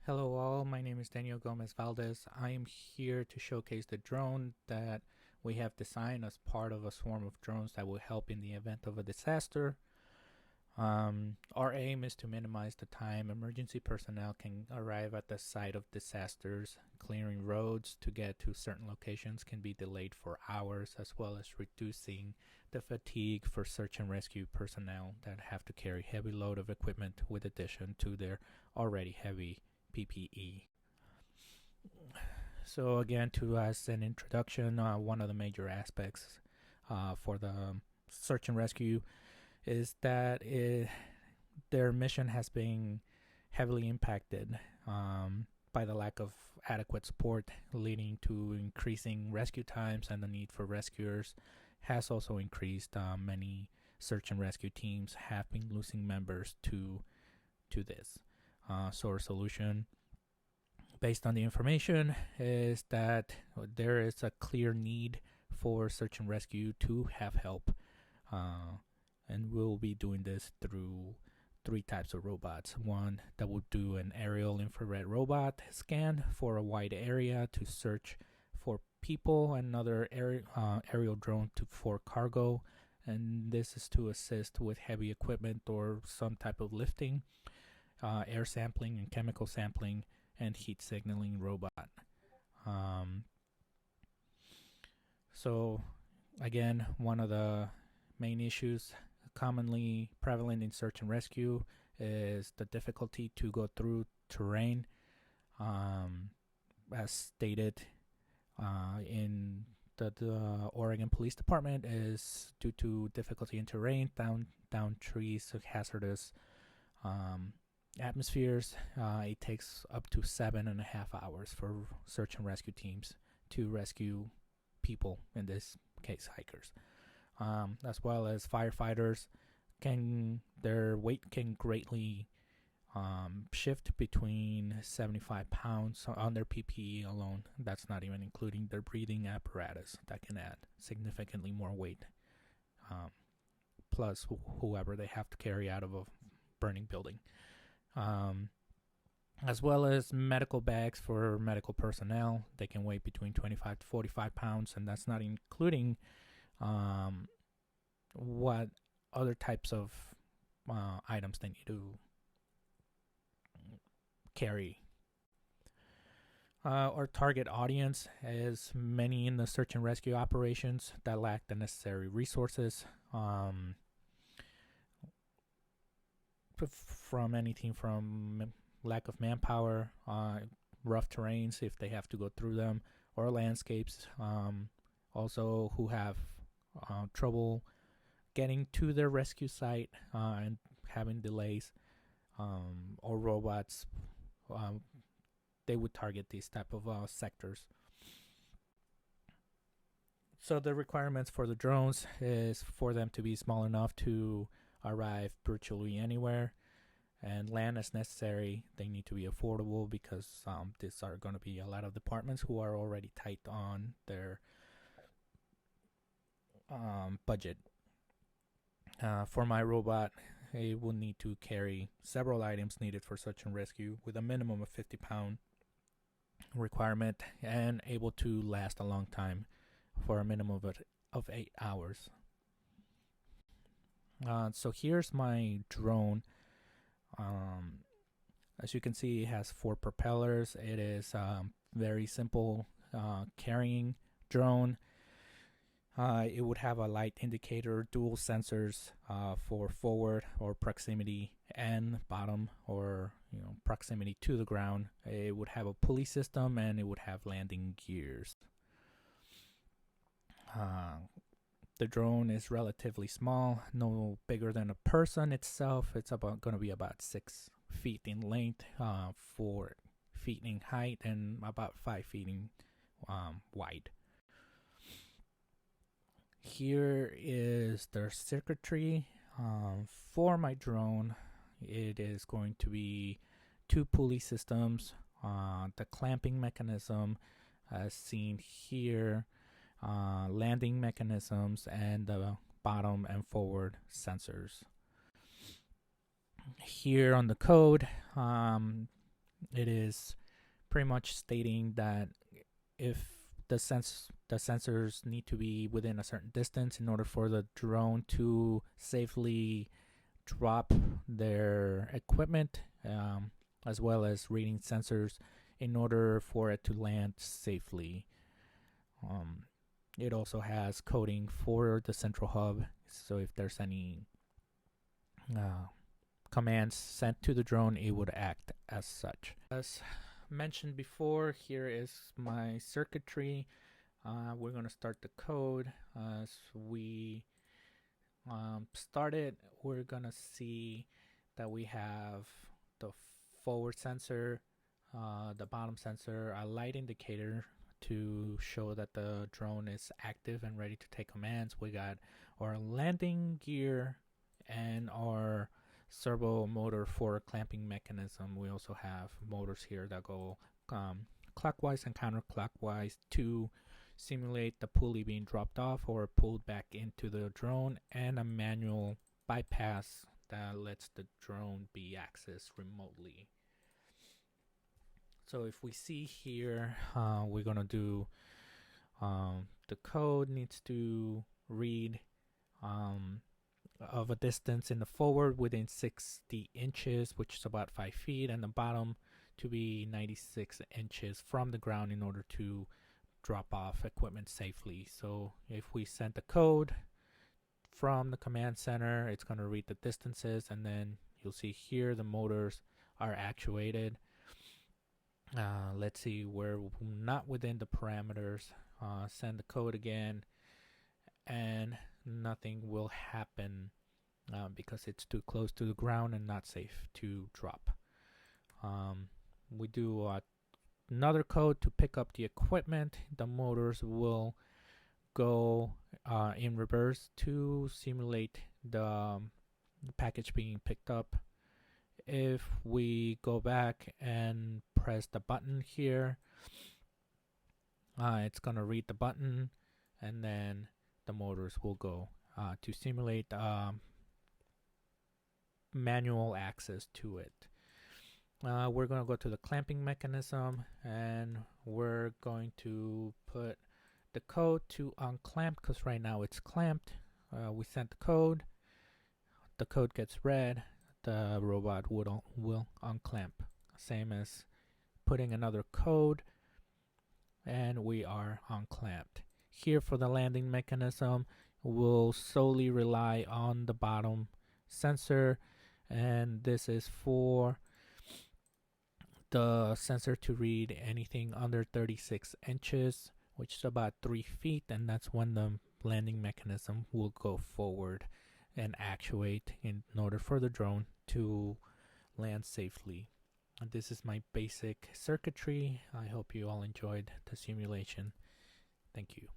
Hello all, my name is Daniel Gomez Valdez. I am here to showcase the drone that we have designed as part of a swarm of drones that will help in the event of a disaster. Our aim is to minimize the time emergency personnel can arrive at the site of disasters. Clearing roads to get to certain locations can be delayed for hours, as well as reducing the fatigue for search and rescue personnel that have to carry heavy load of equipment with addition to their already heavy PPE. So again, to as an introduction, one of the major aspects for the search and rescue is that their mission has been heavily impacted by the lack of adequate support, leading to increasing rescue times, and the need for rescuers has also increased. Many search and rescue teams have been losing members to this. So our solution, based on the information, is that there is a clear need for search and rescue to have help. And we'll be doing this through three types of robots. One that will do an aerial infrared robot scan for a wide area to search for people, another aerial drone for cargo, and this is to assist with heavy equipment or some type of lifting, air sampling and chemical sampling, and heat signaling robot. Um, so again, one of the main issues commonly prevalent in search and rescue is the difficulty to go through terrain. As stated in the Oregon Police Department, is due to difficulty in terrain, down trees, hazardous atmospheres. It takes up to 7.5 hours for search and rescue teams to rescue people, in this case hikers. As well as firefighters, their weight can greatly shift between 75 pounds on their PPE alone. That's not even including their breathing apparatus that can add significantly more weight, plus whoever they have to carry out of a burning building. As well as medical bags for medical personnel. They can weigh between 25 to 45 pounds, and that's not including what other types of items they need to carry. Our target audience is many in the search and rescue operations that lack the necessary resources, from anything from lack of manpower, rough terrains if they have to go through them, or landscapes. Also, who have trouble getting to their rescue site and having delays, or robots. They would target these type of sectors. So the requirements for the drones is for them to be small enough to arrive virtually anywhere and land as necessary. They need to be affordable because these are going to be a lot of departments who are already tight on their budget. For my robot, it will need to carry several items needed for search and rescue with a minimum of 50-pound requirement and able to last a long time for a minimum of 8 hours. So here's my drone. As you can see, it has 4 propellers. It is very simple carrying drone. It would have a light indicator, dual sensors for forward or proximity and bottom, or proximity to the ground. It would have a pulley system, and it would have landing gears. The drone is relatively small, no bigger than a person itself. It's going to be about 6 feet in length, 4 feet in height, and about 5 feet in wide. Here is the circuitry for my drone. It is going to be 2 pulley systems, the clamping mechanism as seen here, landing mechanisms, and the bottom and forward sensors. Here on the code, It is pretty much stating that if the sensors need to be within a certain distance in order for the drone to safely drop their equipment, as well as reading sensors in order for it to land safely. Um, it also has coding for the central hub, so if there's any uh, commands sent to the drone, it would act as such. As mentioned before, here is my circuitry. We're going to start the code. As we start it, we're going to see that we have the forward sensor, the bottom sensor, a light indicator to show that the drone is active and ready to take commands. We got our landing gear and our servo motor for a clamping mechanism. We also have motors here that go clockwise and counterclockwise to simulate the pulley being dropped off or pulled back into the drone, and a manual bypass that lets the drone be accessed remotely. So if we see here, we're gonna do the code needs to read of a distance in the forward within 60 inches, which is about 5 feet, and the bottom to be 96 inches from the ground in order to drop off equipment safely. So if we send the code from the command center, it's going to read the distances, and then you'll see here the motors are actuated. Let's see, we're not within the parameters. Send the code again, and nothing will happen because it's too close to the ground and not safe to drop. We do another code to pick up the equipment. The motors will go in reverse to simulate the package being picked up. If we go back and press the button here, it's going to read the button, and then the motors will go to simulate manual access to it. We're going to go to the clamping mechanism, and we're going to put the code to unclamp because right now it's clamped. We sent the code gets read, the robot will unclamp. Same as putting another code, and we are unclamped. Here for the landing mechanism, we'll solely rely on the bottom sensor, and this is for the sensor to read anything under 36 inches, which is about 3 feet, and that's when the landing mechanism will go forward and actuate in order for the drone to land safely. And this is my basic circuitry. I hope you all enjoyed the simulation. Thank you.